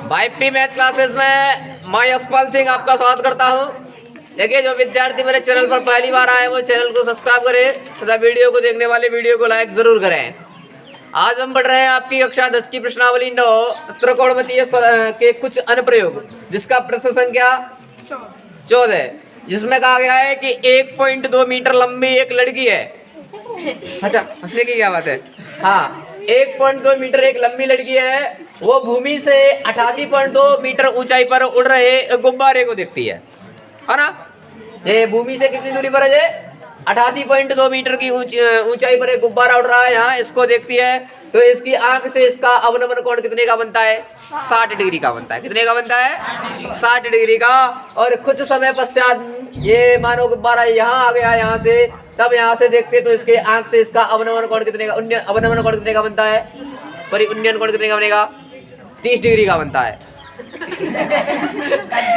भाई P math classes में मैं यशपाल सिंह आपका स्वागत करता हूं। देखिए, जो विद्यार्थी मेरे चैनल पर पहली बार आए वो चैनल को सब्सक्राइब करें तथा वीडियो को देखने वाले वीडियो को लाइक जरूर करें। आज हम पढ़ रहे हैं आपकी कक्षा 10 की प्रश्नावली 9 त्रिकोणमितीय के कुछ अनुप्रयोग, जिसका प्रश्न संख्या 14, जिसमें कहा गया है कि 1.2 मीटर लंबी एक लड़की है। अच्छा, हंसने की क्या बात है। हाँ, 1.2 मीटर एक लंबी लड़की है, वो भूमि से 88.2 मीटर ऊंचाई पर उड़ रहे गुब्बारे को देखती है ना। ये भूमि से कितनी दूरी पर है? 88.2 मीटर की ऊंचाई पर एक गुब्बारा उड़ रहा है, यहाँ इसको देखती है। तो इसकी आंख से इसका अवनमन कोण कितने का बनता है? 60 डिग्री का बनता है। कितने का बनता है? 60 डिग्री का। और कुछ समय पश्चात ये मानो गुब्बारा यहाँ आ गया, यहाँ से तब यहाँ से देखते तो इसके आंख से इसका अवनमन कोण कितने का अवनमन कोण कितने का बनता है? परिउन्नयन कोण कितने का बनेगा? 30 डिग्री का बनता है।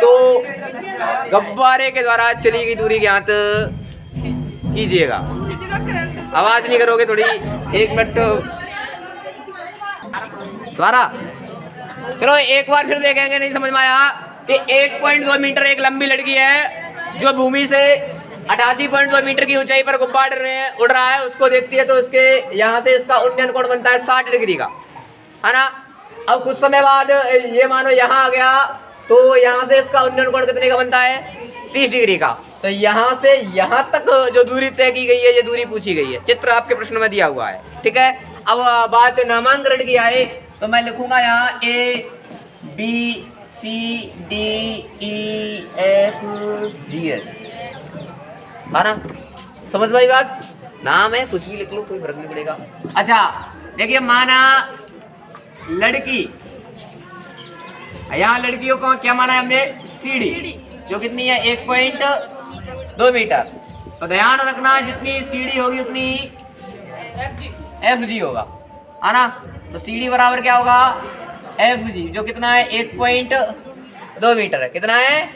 तो गुब्बारे के द्वारा चली गई दूरी ज्ञात कीजिएगा। आवाज नहीं करोगे थोड़ी, 1 मिनट द्वारा। चलो एक बार फिर देखेंगे, नहीं समझ में आया कि 1.2 मीटर एक लंबी लड़की है जो भूमि से 88.2 मीटर की ऊंचाई पर गुब्बारा उड़ रहा है, उसको देखती है। तो इसके यहाँ से इसका उन्नयन कोण बनता है 60 डिग्री का, है ना। अब कुछ समय बाद ये मानो यहाँ आ गया, तो यहाँ से इसका उन्नयन कोण कितने का बनता है? 30 डिग्री का। तो यहाँ से यहाँ तक जो दूरी तय की गई है, ये दूरी पूछी गई है, चित्र आपके प्रश्न में दिया हुआ है। ठीक है, अब बात नामांकन की आए तो मैं लिखूंगा यहाँ ABCDEFGH, है ना। समझ भाई बात? नाम है, कुछ भी लिख लो, कोई फर्क नहीं पड़ेगा। अच्छा देखिए, माना लड़की, यहाँ लड़कियों को क्या माना है हमने? सीढ़ी, जो कितनी है? 1.2 मीटर। तो ध्यान रखना, जितनी सीढ़ी होगी उतनी FG होगा, है ना। तो सीढ़ी बराबर क्या होगा? FG, जो कितना है? 1.2 मीटर है। कितना है?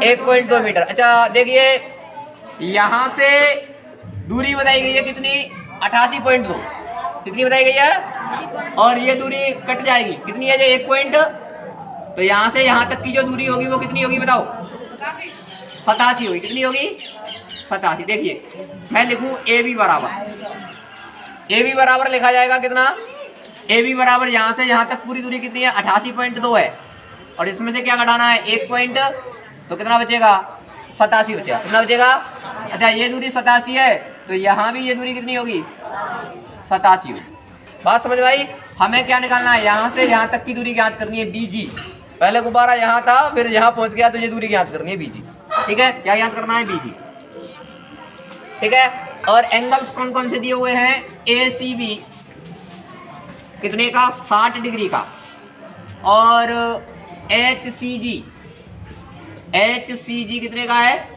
1.2 मीटर। अच्छा देखिए, यहाँ से दूरी बताई गई है कितनी? 88.2। कितनी बताई गई है? और ये दूरी कट जाएगी, कितनी है? 1 पॉइंट। तो यहाँ से यहाँ तक की जो दूरी होगी वो कितनी होगी बताओ? 87 होगी। कितनी होगी? 87। देखिए मैं लिखूं AB बराबर लिखा जाएगा कितना? AB बराबर यहाँ से यहाँ तक पूरी दूरी कितनी है? 88.2 है, और इसमें से क्या घटाना है? 1 पॉइंट। तो कितना बचेगा? 87 बचेगा। कितना बचेगा? अच्छा, ये दूरी 87 है, तो यहाँ भी ये दूरी कितनी होगी? 87 होगी। बात समझ में आई? हमें क्या निकालना है? यहाँ से यहाँ तक की दूरी ज्ञात करनी है, BG। पहले गुब्बारा यहाँ था, फिर यहाँ पहुँच गया, तो ये दूरी ज्ञात करनी है, BG। ठीक है, क्या ज्ञात करना है? BG। ठीक है, और एंगल्स कौन कौन से दिए हुए हैं? ACB कितने का? 60 डिग्री का। और HCG कितने का है?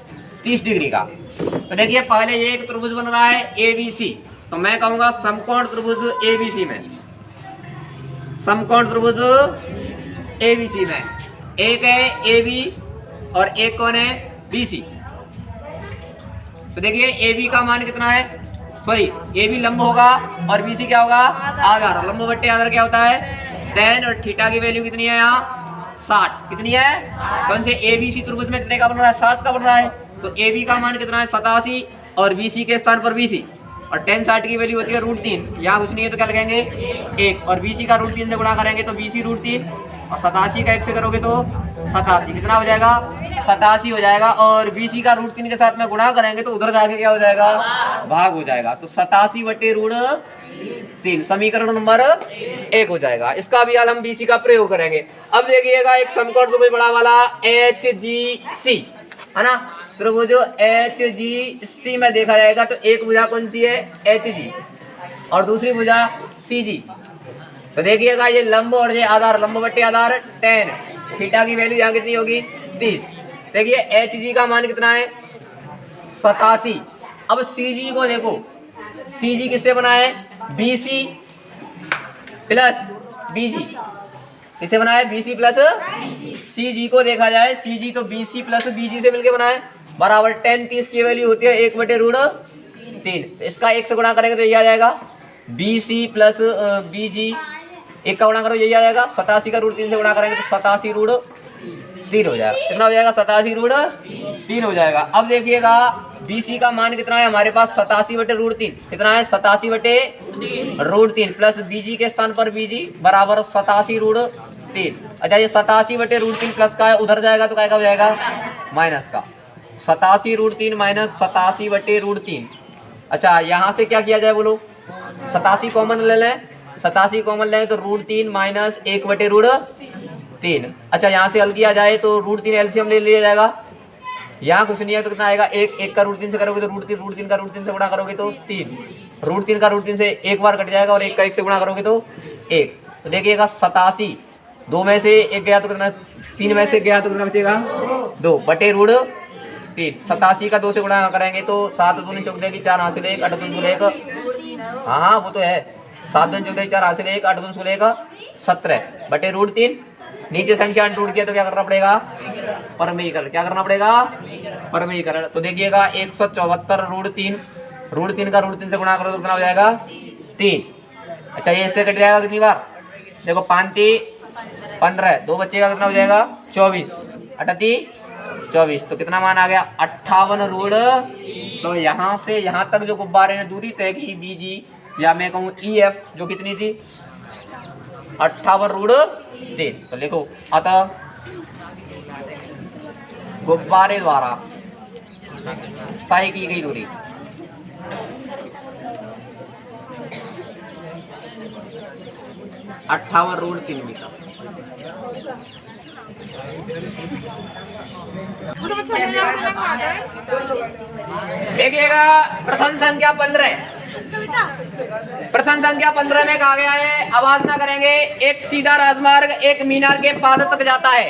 30 डिग्री का। तो देखिए, पहले ये एक त्रिभुज बन रहा है ABC, तो मैं कहूंगा समकोण त्रिभुज ABC में, समकोण त्रिभुज ABC में एक है AB और एक कौन है? BC। तो देखिए AB का मान कितना है? सॉरी, AB लंब होगा और BC क्या होगा? आधार। लंब बट्टे आधार क्या होता है? tan। और थीटा की वैल्यू कितनी है यहाँ? 60। कितनी है? कौन से ABC त्रिभुज में कितने का बन रहा है? 60 का बन रहा है। तो AB का मान कितना है? 87, और BC के स्थान पर BC, और tan 60 की वैल्यू होती है √3। यहाँ कुछ नहीं है तो क्या लगाएंगे? 1, और BC का √3 से गुणा करेंगे तो BC √3, और 87 का 1 से करोगे तो 87। कितना हो जाएगा? 87 हो जाएगा। और BC का √3 के साथ में गुणा करेंगे तो उधर जाके क्या हो जाएगा? भाग हो जाएगा। तो 87/√3 समीकरण नंबर 1 हो जाएगा। इसका भी हाल हम BC का प्रयोग करेंगे। अब देखिएगा, एक समकोण त्रिभुज बड़ा वाला HGC, है ना। त्रिभुज HGC में देखा जाएगा तो एक भुजा कौन सी है? HG, और दूसरी भुजा CG। तो देखिएगा, ये लंब और ये आधार, लंब बट्टे आधार tan। थीटा की वैल्यू यहाँ कितनी होगी? 30। देखिए HG का मान कितना है? 87। अब CG को देखो, CG किससे बना है? BC plus BG। किससे बना है? BC प्लस CG को देखा जाए, CG तो BC प्लस BG से मिलकर बना है, बराबर tan 30 की वैल्यू होती है 1/√3। तो इसका 1 से गुणा करेंगे तो ये आ जाएगा BC प्लस BG, एक का गुणा करो यही आ जाएगा, 87 का रूट 3 से गुणा करेंगे तो 87 रूट 3 हो जाएगा। कितना हो जाएगा? 87 रूट 3 हो जाएगा। अब देखिएगा BC का मान कितना है हमारे पास? 87 बटे रूट 3। कितना है? 87 बटे रूट 3 प्लस BG के स्थान पर BG बराबर 87 रूट 3। अच्छा ये 87 बटे रूट 3 प्लस का है, उधर जाएगा तो क्या हो जाएगा? माइनस का। 87 रूट 3 माइनस 87 बटे रूट 3। अच्छा यहाँ से क्या किया जाए बोलो? 87 कॉमन ले लें, 87 कॉमन लें तो रूट 3 माइनस 1 बटे रूट 3। अच्छा यहाँ से हल किया जाए तो रूट 3 एलसीएम ले लिया जाएगा। यहाँ कुछ नहीं है तो कितना आएगा? 1 का रूट 3 से करोगे तो रूट 3 का रूट 3 से गुणा करोगे तो 3, रूट 3 का रूट 3 से एक बार कट जाएगा और 1 का 1 से गुणा करोगे तो 1। तो देखिएगा 87, 2 में से 1 गया तो कितना? 3 में से गया तो कितना बचेगा? 2 बटे रूट 3। 87 का 2 से गुणा करेंगे तो 7 दूनी 14 4 हासिल 1 8 दूनी 1। हाँ वो तो है, 7 दूनी 14 4 हासिल 1 8 दूनी 1 17 बटे रूट 3। नीचे संख्या अंट किया तो क्या करना पड़ेगा? परमीकरण। क्या करना पड़ेगा? परमीकरण। तो देखिएगा 174 रूट 3, रूट 3 का रूट 3 से गुणा करो तो कितना हो जाएगा? 3। अच्छा ये इससे कट जाएगा कितनी बार? देखो 5 15, 2 बचेगा कितना हो जाएगा? 24 38 24। तो कितना मान आ गया? 58 रूट। तो यहाँ से यहाँ तक जो गुब्बारे ने दूरी तय की BG या मैं कहूँ EF जो कितनी थी? 58 रूट 3। तो लिखो अतः गुब्बारे द्वारा तय की गई दूरी 58 रूट 3 मीटर। देखिएगा प्रश्न संख्या 15। प्रश्न संख्या 15 में कहा गया है, आवाज ना करेंगे, एक सीधा राजमार्ग एक मीनार के पाद तक जाता है।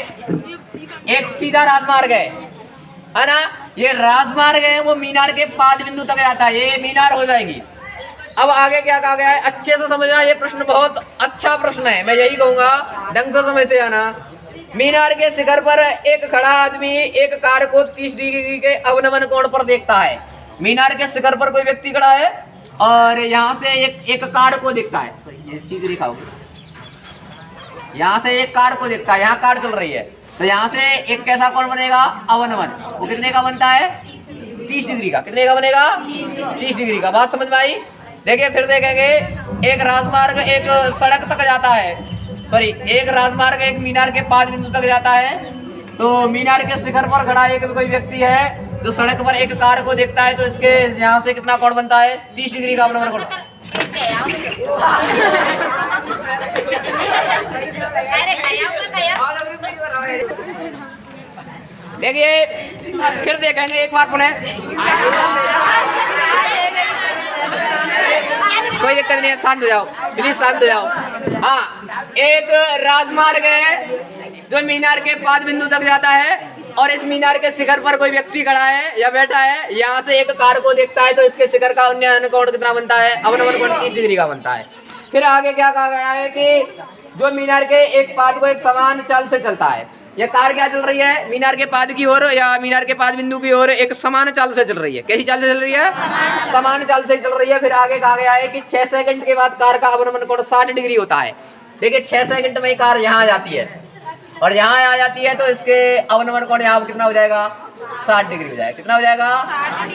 एक सीधा राजमार्ग है ना? ये राजमार्ग है वो मीनार के पाद बिंदु तक जाता है, ये मीनार हो जाएगी। अब आगे क्या कहा गया है अच्छे से समझना, ये प्रश्न बहुत अच्छा प्रश्न है, मैं यही कहूंगा ढंग से समझते आना। मीनार के शिखर पर एक खड़ा आदमी एक कार को 30 डिग्री के अवनमन कोण पर देखता है। मीनार के शिखर पर कोई व्यक्ति खड़ा है और यहाँ से एक कार को देखता है। ये सीधी दिखाओगे, यहाँ से एक कार को देखता है, यहाँ कार चल रही है तो यहाँ से एक कैसा कोण बनेगा? अवनमन। वो कितने का बनता है? 30 डिग्री का। कितने का बनेगा? 30 डिग्री का। बात समझ में आई? देखिए फिर देखेंगे, एक राजमार्ग एक सड़क तक जाता है, सॉरी एक राजमार्ग एक मीनार के पाद बिंदु तक जाता है। तो मीनार के शिखर पर खड़ा एक कोई व्यक्ति है जो सड़क पर एक कार को देखता है, तो इसके यहाँ से कितना कोण बनता है? 30 डिग्री का अवनमन कोण। देखिए फिर देखेंगे एक बार पुनः, कोई दिक्कत नहीं है, शांत हो जाओ प्लीज, शांत हो जाओ। हाँ, एक राजमार्ग है जो मीनार के पाद बिंदु तक जाता है और इस मीनार के शिखर पर कोई व्यक्ति खड़ा है या बैठा है, यहाँ से एक कार को देखता है, तो इसके शिखर का उन्नयन कोण कितना बनता है? अवनमन कोण 30 डिग्री का बनता है। फिर आगे क्या कहा गया है कि जो मीनार के एक पाद को एक समान चाल से चलता है, यह कार क्या चल रही है? मीनार के पाद की ओर या मीनार के पाद बिंदु की ओर एक समान चाल से चल रही है। कैसी चाल से चल रही है? समान चाल से चल रही है। फिर आगे कहा गया है कि 6 सेकंड के बाद कार का अवनमन कोण 60 डिग्री होता है। देखिए 6 सेकंड में कार यहाँ आ जाती है और यहाँ आ जाती है, तो इसके अवनमन कोण यहाँ कितना हो जाएगा? 60 डिग्री हो जाएगा। कितना हो जाएगा?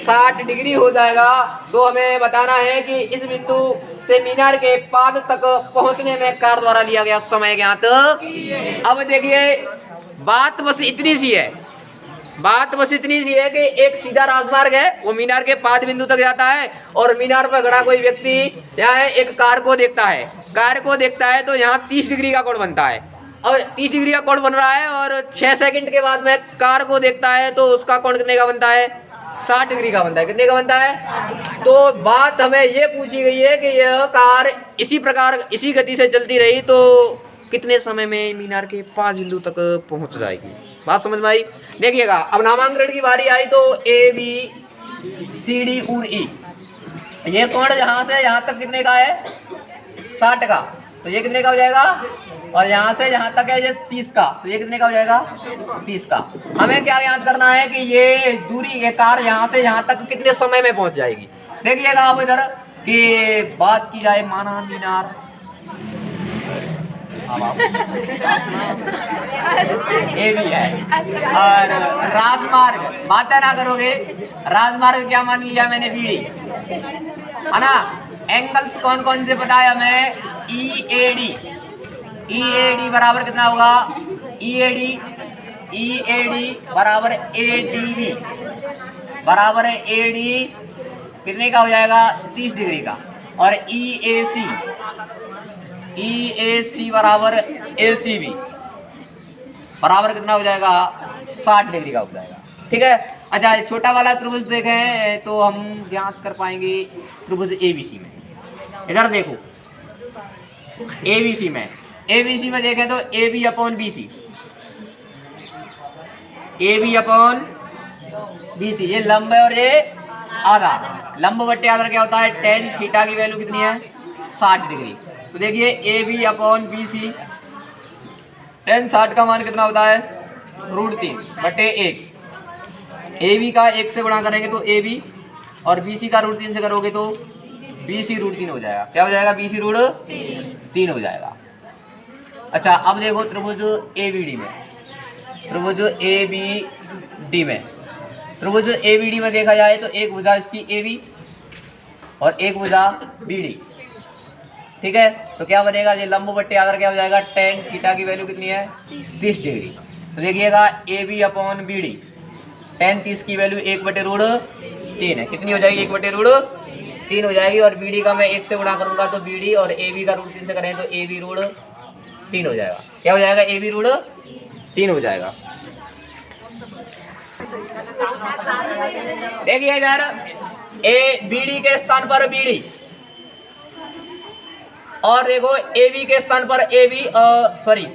60 डिग्री हो जाएगा। तो हमें बताना है कि इस बिंदु से मीनार के पाद तक पहुंचने में कार द्वारा लिया गया समय ज्ञात। अब देखिए बात बस इतनी सी है, बात बस इतनी सी है कि एक सीधा राजमार्ग है, वो मीनार के पाद बिंदु तक जाता है और मीनार पर खड़ा कोई व्यक्ति यहाँ एक कार को देखता है, कार को देखता है तो यहाँ 30 डिग्री का कोण बनता है। और 30 डिग्री का कोण बन रहा है और 6 सेकंड के बाद में कार को देखता है तो उसका कोण कितने का बनता है? 60 डिग्री का बनता है। कितने का बनता है? तो बात हमें ये पूछी गई है कि यह कार इसी प्रकार इसी गति से चलती रही तो कितने समय में मीनार के पाद बिंदु तक पहुंच जाएगी। बात समझ में आई? देखिएगा अब नामांकन की बारी आई तो ABCD और E, ये कोण यहाँ से यहाँ तक कितने का है? 60 का। तो ये कितने का हो जाएगा? और यहाँ से यहाँ तक है ये 30 का, तो ये कितने का हो जाएगा? 30 का। हमें क्या याद करना है कि ये दूरी ये कार यहाँ से यहाँ तक कितने समय में पहुंच जाएगी। देखिएगा आप इधर कि बात की जाए माना मीनार, ये भी है। और राजमार्ग, बात ना करोगे, राजमार्ग क्या मान लिया मैंने, बीड़ी है ना। एंगल्स कौन कौन से पता है हमें, ई ए डी बराबर कितना होगा, ई ए डी बराबर ए डी बी बराबर है ए डी कितने का हो जाएगा, 30 डिग्री का। और ई ए सी बराबर ए सी बी बराबर कितना हो जाएगा, 60 डिग्री का हो जाएगा। ठीक है। अच्छा, छोटा वाला त्रिभुज देखें तो हम ज्ञात कर पाएंगे त्रिभुज एबीसी में। इधर देखो, एबीसी में देखें तो A B upon B C, ये लंब है और ये आधार। लंब बट्टे आधार क्या होता है, टेन थीटा की वैल्यू कितनी है, 60 डिग्री। तो देखिए A B upon B C, ten 60 का मान कितना होता है, √3 बटे 1। ए बी का 1 से गुणा करेंगे तो ए बी, और बी सी का √3 से करोगे तो बी सी √3 हो जाएगा। क्या हो जाएगा, बी सी √3 हो जाएगा। अच्छा, अब देखो त्रिभुज ए बी डी में, त्रिभुज ए बी डी में देखा जाए तो एक भुजा इसकी ए बी और एक भुजा बी डी। ठीक है। तो क्या बनेगा, ये लंब बट्टे आधार क्या हो जाएगा, टेन थीटा की वैल्यू कितनी है, 30 डिग्री। तो देखिएगा A B upon B D, ten 30 की वैल्यू 1/√3 है। कितनी हो जाएगी, 1/√3 हो जाएगी। और बी डी का मैं 1 से गुणा करूंगा तो बी डी, और ए बी का √3 से करें तो ए बी √3 हो जाएगा। क्या हो जाएगा, ए बी √3 हो जाएगा। देखिए इधर ए बी डी के स्थान पर बी डी, और देखो ए बी के स्थान पर A B, sorry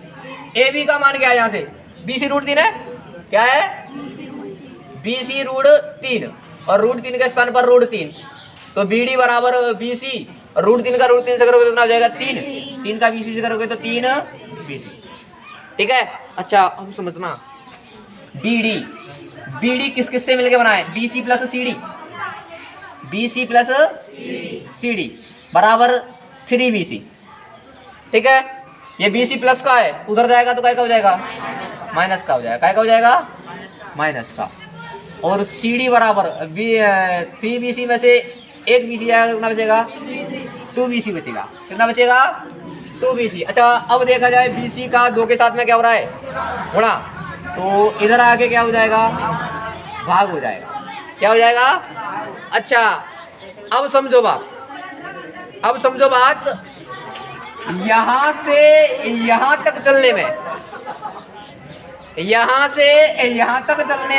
A B का मान क्या है, यहाँ से बी सी √3 है, क्या है, बी सी √3, और √3 के स्थान पर √3, तो बी डी बराबर बी सी, और √3 का √3 से करोगे तो कितना हो जाएगा, 3 का बी सी से करोगे तो 3 बी सी। ठीक है। अच्छा, अब समझना, बी डी किस किस से मिलके बना है, B C plus C D बराबर 3BC। ठीक है। ये BC प्लस का है, उधर जाएगा तो काय का हो जाएगा, माइनस का हो जाएगा। काय का हो जाएगा, माइनस का। और CD बराबर 3BC में से एक BC जाएगा, कितना बचेगा, 2BC बचेगा। कितना बचेगा, 2BC। अच्छा, अब देखा जाए BC का 2 के साथ में क्या हो रहा है, गुणा, तो इधर आके क्या हो जाएगा, भाग हो जाएगा। क्या हो जाएगा। अच्छा, अब समझो बात, यहां से यहां तक चलने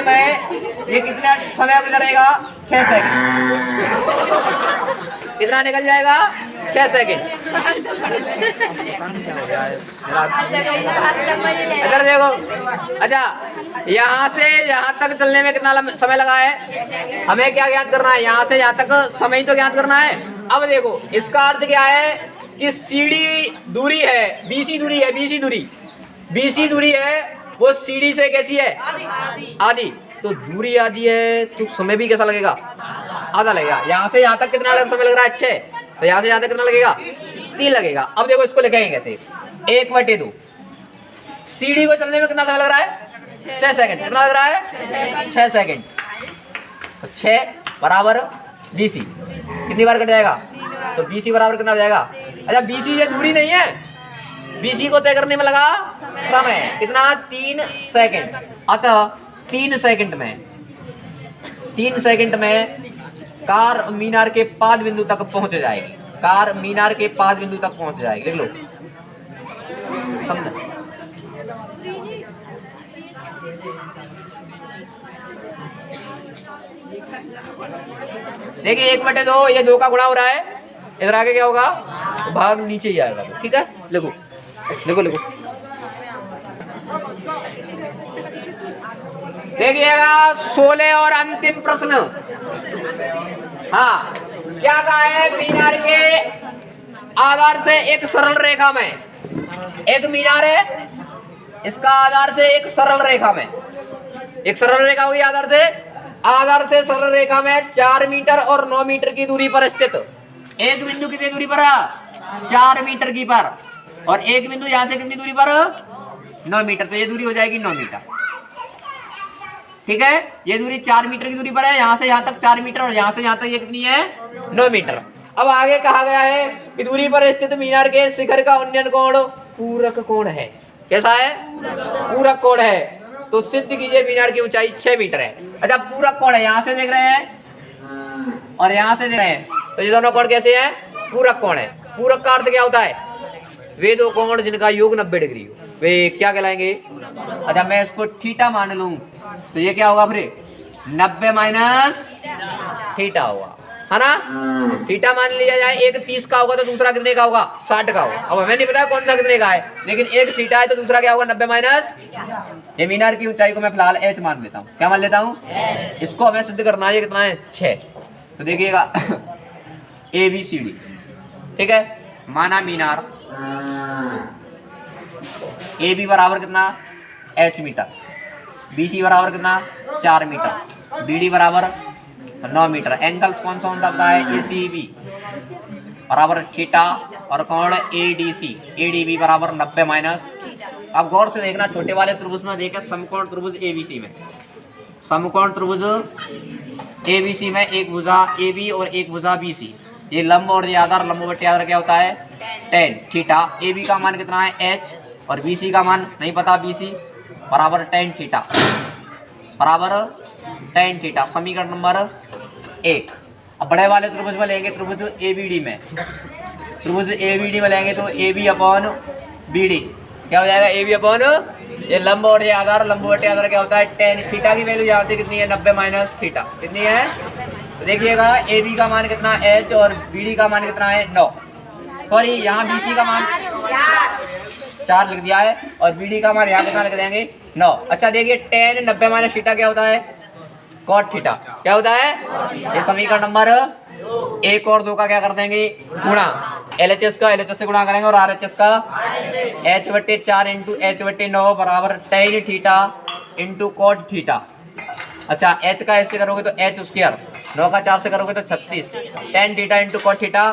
में, ये कितना समय गुजरेगा, 6 सेकंड। कितना निकल जाएगा, 6 सेकंड। इधर देखो। अच्छा, यहाँ से यहाँ तक चलने में कितना समय लगा है, हमें क्या ज्ञात करना है, यहाँ से यहाँ तक समय तो ज्ञात करना है। अब देखो, इसका अर्थ क्या है कि CD दूरी है, BC दूरी है, वो CD से कैसी है, आधी। तो दूरी आधी है तो समय भी कैसा लगेगा, आधा लगेगा। यहाँ से यहाँ तक कितना समय लग रहा है, 6, तो यहाँ से यहाँ तक कितना लगेगा, 3 लगेगा। अब देखो इसको लिखेंगे कैसे, 1/2। CD को चलने में कितना समय लग रहा है, 6 सेकंड। कितना लग रहा है, 6 सेकंड। तो 6 बराबर BC कितनी बार कट जाएगा, तो BC बराबर कितना हो जाएगा। अच्छा, BC ये दूरी नहीं है, BC को तय करने में लगा समय कितना, 3 सेकंड। अतः 3 सेकंड में कार मीनार के पाद बिंदु तक पहुंच जाएगी, लिख लो, समझ। देखिए 1/2, ये 2 का गुणा हो रहा है, इधर आगे क्या होगा, तो भाग नीचे ही आएगा। ठीक है, लिखो। देखिएगा 16 और अंतिम प्रश्न। हाँ, क्या कहा है, मीनार के आधार से एक सरल रेखा में, एक मीनार है, इसका आधार से एक सरल रेखा में, एक सरल रेखा हुई आधार से सरल रेखा में 4 मीटर और 9 मीटर की दूरी पर स्थित एक बिंदु कितनी दूरी पर है? 4 मीटर की पर, और एक बिंदु यहाँ से कितनी दूरी पर? 9 मीटर। तो ये दूरी हो जाएगी 9 मीटर। ठीक है, ये दूरी 4 मीटर की दूरी पर है, यहाँ से यहाँ तक 4 मीटर, और यहाँ से यहाँ तक ये कितनी है? 9 मीटर। अब आगे कहा गया है कि दूरी पर स्थित मीनार के शिखर का उन्नयन कोण पूरक कोण है। कैसा है? पूरक कोण है। तो सिद्ध कीजिए मीनार की ऊंचाई 6 मीटर है। अच्छा, पूरक कोण है, यहाँ से देख रहे हैं और यहाँ से देख रहे हैं, तो ये दोनों कोण कैसे हैं? पूरक कोण है। पूरक का अर्थ क्या होता है? वे दो कोण जिनका योग 90 डिग्री हो, वे क्या कहलाएंगे? अच्छा, मैं इसको थीटा मान लूं तो ये क्या होगा फिर? 90 माइनस थीटा होगा, है ना? थीटा मान लिया जाए, एक 30 का होगा तो दूसरा कितने का होगा? 60 का होगा। अब हमें नहीं पता कौन सा कितने का है, लेकिन एक थीटा है तो दूसरा क्या होगा? 90 माइनस। ये मीनार की ऊंचाई को मैं फिलहाल h मान लेता हूँ। क्या मान लेता हूँ? इसको हमें सिद्ध करना है, कितना है? 6। तो देखिएगा ABCD, ठीक है, माना मीनार AB बराबर कितना? h मीटर, BC बराबर कितना? 4 मीटर, BD बराबर 9 मीटर। एंगल्स कौन सा होता है? ACB बराबर थीटा, और कोण ADB बराबर 90 माइनस। अब गौर से देखना, छोटे वाले त्रिभुज में देखे समकोण त्रिभुज ABC में, समकोण त्रिभुज ABC में एक भुजा AB और एक भुजा BC, ये लंब और ये आधार, लंब बटे आधार क्या होता है? tan theta. AB का मान कितना है? h, और BC का मान नहीं पता, BC बराबर tan थीटा, बराबर tan थीटा। समीकरण नंबर 1। अब बड़े वाले त्रिभुज में लेंगे, त्रिभुज ABD में, त्रिभुज ABD में लेंगे तो AB अपॉन BD क्या हो जाएगा? AB अपॉन, ये लंब और ये आधार, लंब बटे आधार क्या होता है? tan थीटा की वैल्यू यहाँ से कितनी है? 90 माइनस थीटा। कितनी है? तो देखिएगा AB का मान कितना? h, और BD का मान कितना है? 9। सॉरी, यहाँ BC का मान 4 लिख दिया है, और BD का मान यहाँ कितना लिख देंगे? 9। अच्छा देखिए, tan 90 माइनस थीटा क्या होता है? cot theta. क्या होता है? ये समीकरण नंबर 1 और 2 का क्या कर देंगे? गुणा। LHS का LHS से गुणा करेंगे, और RHS का h/4 इंटू h/9 बराबर tan theta into cot theta. अच्छा, h का h से करोगे तो h स्क्वायर, 9 का 4 से करोगे तो 36, tan theta into cot theta.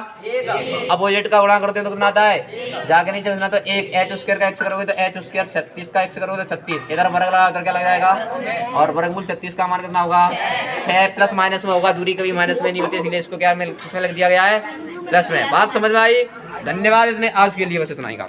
Opposite का गुणा करते हैं तो कितना आता है? जाके नीचे सुना तो 1 h स्क्वायर का x करोगे तो h स्क्वायर, 36 का x करोगे तो 36, इधर वर्ग लगा उधर क्या लग जाएगा? और वर्गमूल 36 का मान कितना होगा? 6 प्लस माइनस में होगा, दूरी कभी माइनस में नहीं होती, इसलिए इसको क्या में किसमें लग दिया गया है? प्लस में। बात समझ में आई? धन्यवाद। इतने आज के लिए बस इतना ही का।